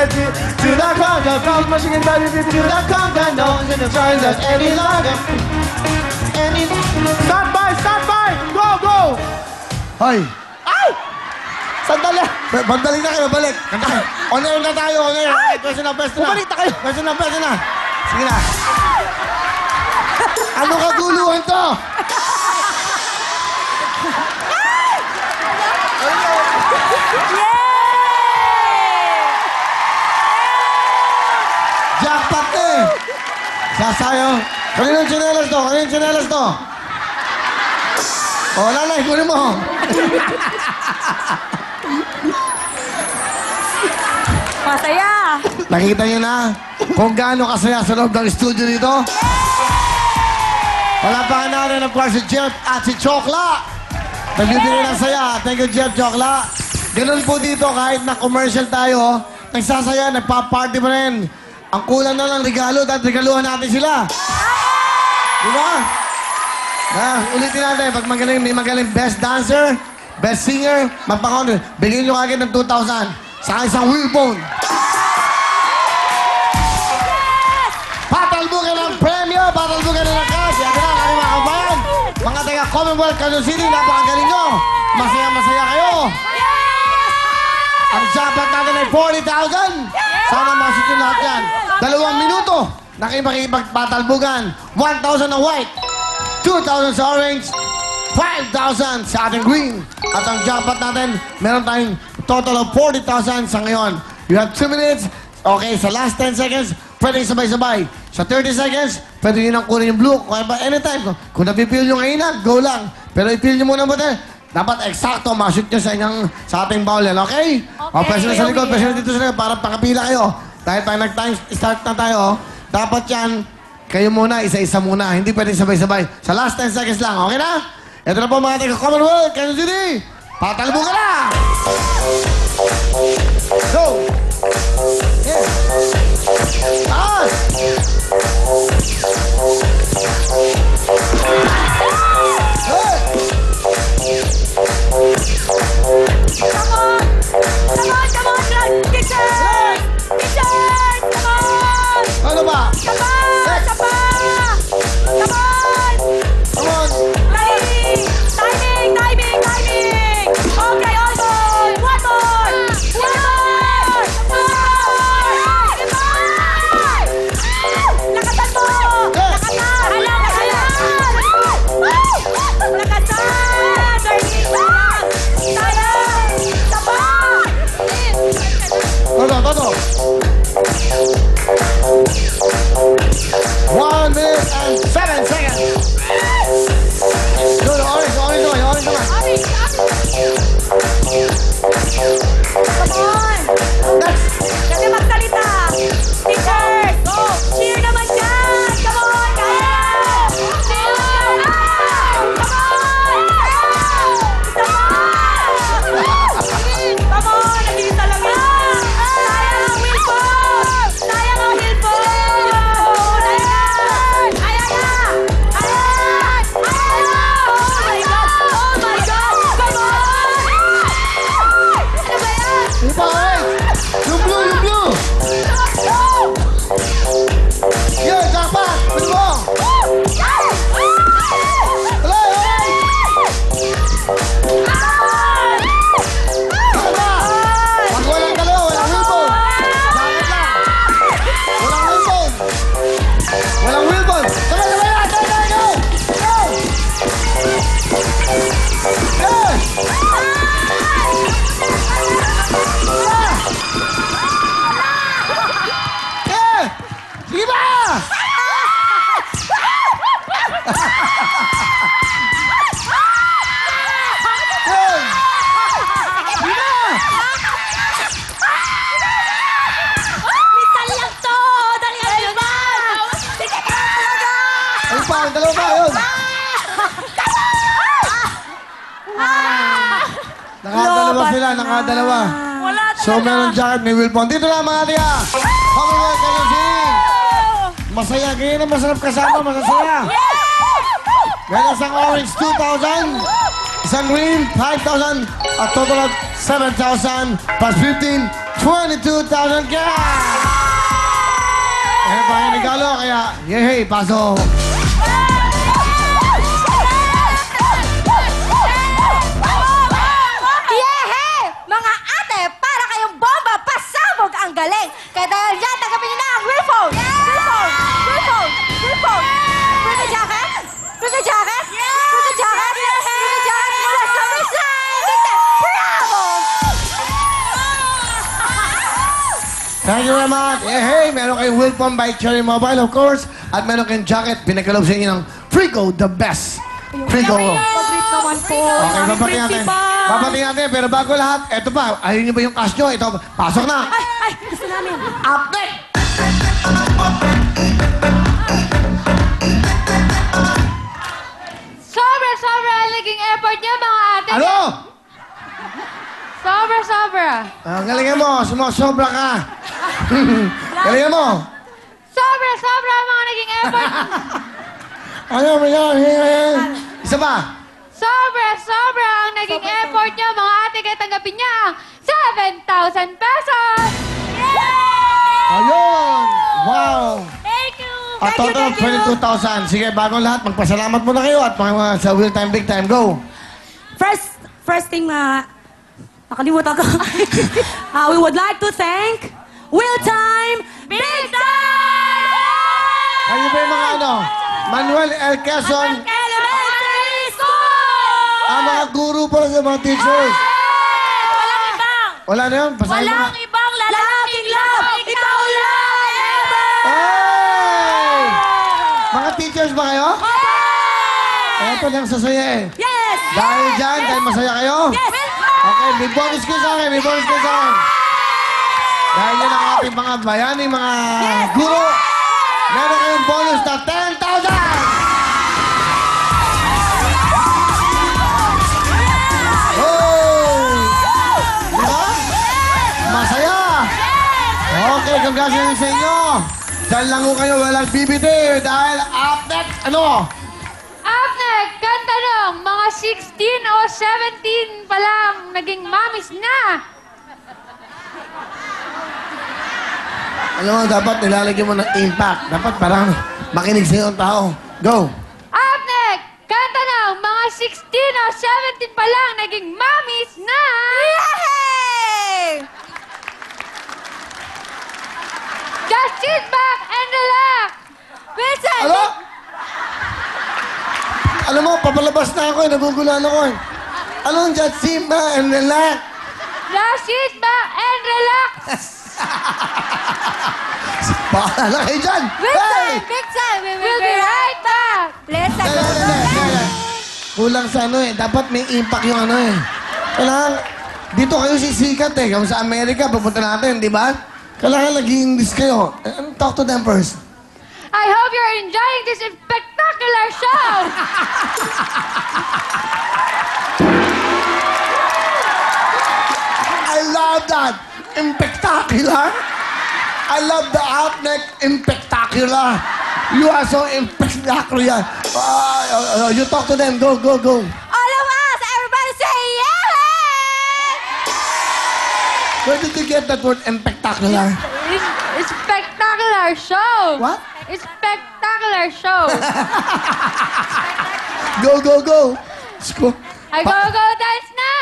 baby, to the countdown. Come marching in, baby, to the countdown. No one's gonna try that any longer. Stand by! Go, go! Hoy! Ay! Sandali! Bandali na kayo, balik. On air na tayo, on air. Pwesto na. Bumalik na kayo. Pwesto na. Sige na. Ano kaguluhan to? Jackpot eh! Sasayaw. Kaninong tsinelas to? O, lalay, kunin mo. Masaya! Nakita niyo na kung gaano kasaya sa loob ng studio dito? Palapakan natin, of course, si Jeff at si Chokla. Nagbibigay ng saya. Thank you, Jeff, Chokla. Ganun po dito, kahit na commercial tayo, nagsasaya, nagpa-party pa rin. Ang kulang na ng regalo, dahil regaluhan natin sila. Di ba? Ulitin natin, pag may magaling best dancer, best singer, magpakon, bigyan nyo kagad ng 2,000 sa isang wheel phone. Patalbugan ng premyo, patalbugan ng cash. Yan na, aking mga kabayan. Mga taga Commonwealth, Quezon City, napakagaling nyo. Masaya kayo. Ang jackpot natin ay 40,000. Sana masusunod lahat yan. 2 minuto. Nakipagpatalbugan. 1,000 na white. 2,000 sa orange. 5,000 sa ating green. At ang jackpot natin, meron tayong total of 40,000 sa ngayon. You have 2 minutes. Okay, sa last 10 seconds, pwede sabay-sabay. Sa 30 seconds, pwede nyo nang kunin yung blue. Kaya ba, anytime. Kung napipil nyo ngayon, go lang. Pero ipil nyo muna buti. Dapat eksakto, ma-shoot nyo sa ating ball yan, okay? O, pwede na sa likod, pwede na dito sa likod, para pakapila kayo. Dahil pag nag-time start na tayo, dapat yan, kayo muna, isa-isa muna. Hindi pwede sabay-sabay. Sa last 10 seconds lang, okay na? Ito na po mga taga Commonwealth, Quezon City. Patalbo ka na! Go! Yeah! Taas! Hey! Come on, T-shirt! T-shirt! Come on! Ano ba? Come on! Come on! Timing! Okay, all more! One more! Lakasan mo! Todo. 1 minute and 7 seconds. Go, orange naman. Come on! Next. Kasi magsalita! Teacher! Go! Cheer naman dyan! Come on! Kaya! Cheer! Come on! Come on! Nagilita lang yan! Sayang ang wheel phone! Sayang ang wheel phone! Ayan! Ayan! Oh my God! Come on! Ano ba yan? Yung pa, orange. Yung blue. Yeah, jackpot. Pwede mo. Hello, orange. Ano ba? Pag walang dalawa, walang wheelbone. Jacket lang. Walang wheelbone. Walang wheelbone. Sabay na. Go. Yeah! Sige ba? Good! Sige ba? Minsan lang to! Dali ang ba? Sige ka talaga! Ayun pa, ang dalawa pa, yun. Nakadalawa sila, nakadalawa. Wala talaga! So, meron jacket, may wheelbone. Dito na, mga tiga. Commonwealth, Quezon City. Masaya, ganyan ang masarap kasama, masasaya. Meron isang orange, 2,000. Isang green, 5,000. At total of 7,000 plus 15, 22,000 cash! Eh, pa yung regalo, kaya, yehey, pasok! Yehe! Mga ate, para kayong bomba, pasabog ang galing. Kaya dahil dyan, tanggapin niyo na ang real phone. Real phone! Real phone! Real phone! Real jacket? Real jacket? Real jacket? Real jacket mula sa Rizal! Bravo! Thank you very much. Yehey, meron kayong wheel pump by Cherry Mobile, of course. At meron kayong jacket, pinagkalob sa inyo ng Frigo, the best. Frigo. Pag-rip naman po. Okay, babating natin. Babating natin, pero bago lahat, eto pa, ayun niyo ba yung cash nyo? Ito, pasok na. Ay, gusto namin. Up next! Sobra ang naging effort niya, mga ate. Ano? Sobra. Galingan mo, sumosobra ka. Galingan mo. Sobra ang mga naging effort. Ano mo yan? Isa pa. Sobra ang naging effort niya, mga ate. Kaya tanggapin niya ang 7,000 pesos. Ayun! Wow! Thank you. A total of 22,000. Sige, bagong lahat, magpasalamat muna kayo at sa Wheel Time, Big Time, go! First thing nakalimutan ko. We would like to thank Wheel Time Big Time! Kayo ba yung mga ano? Manuel L. Quezon, Elementary School! ang mga guru pala sa mga teachers. Walang ibang. Wala na yun? Basahin mo na. ibang lalaking love. Ikaw lang ever. Hey! Mga teachers ba kayo? Eto lang sasaya eh. Yes! Dahil dyan, dahil masaya kayo? Yes! Okay, may bonus ko sa akin, may bonus ko sa akin. Dahil yun ang ating mga bayani, mga guro. Meron kayong bonus na 10,000! Oh! Diba? Masaya! Okay, congratulations sa inyo. Dahil lang ko kayo, walang bibiti. Dahil up next, ano? Up next, kanta nung mga 16 o 17 pa lang naging mamis na. Alam mo, dapat nilalagyan mo ng impact. Dapat parang makinig sa'yo ang tao. Go! Up next, kanta nung mga 16 o 17 pa lang naging mamis na. Yay! Just sit back and relax. Vincent! Ano? Alam mo, papalabas na ako eh. Nagugulan ako eh. Anong just sit back and relax? Just sit back and relax. Bahala kayo dyan! Hey! Vincent! We'll be right back. Let's Dali, dali, dali. Kulang sa ano eh. Dapat may impact yung ano eh. Kailangan, dito kayo sisikat eh. Kung sa Amerika, pupunta natin, di ba? Kailangan nag-i-English kayo. Talk to them first. I hope you're enjoying this spectacular show. I love that. Impectacular. I love the outneck. Impectacular. You are so impectacular. You talk to them. Go, go, go. All of us, everybody say yeah! Where did you get that word impectacular? It's spectacular show. What? It's spectacular show. Go, go, go. Let's go. I go dance na.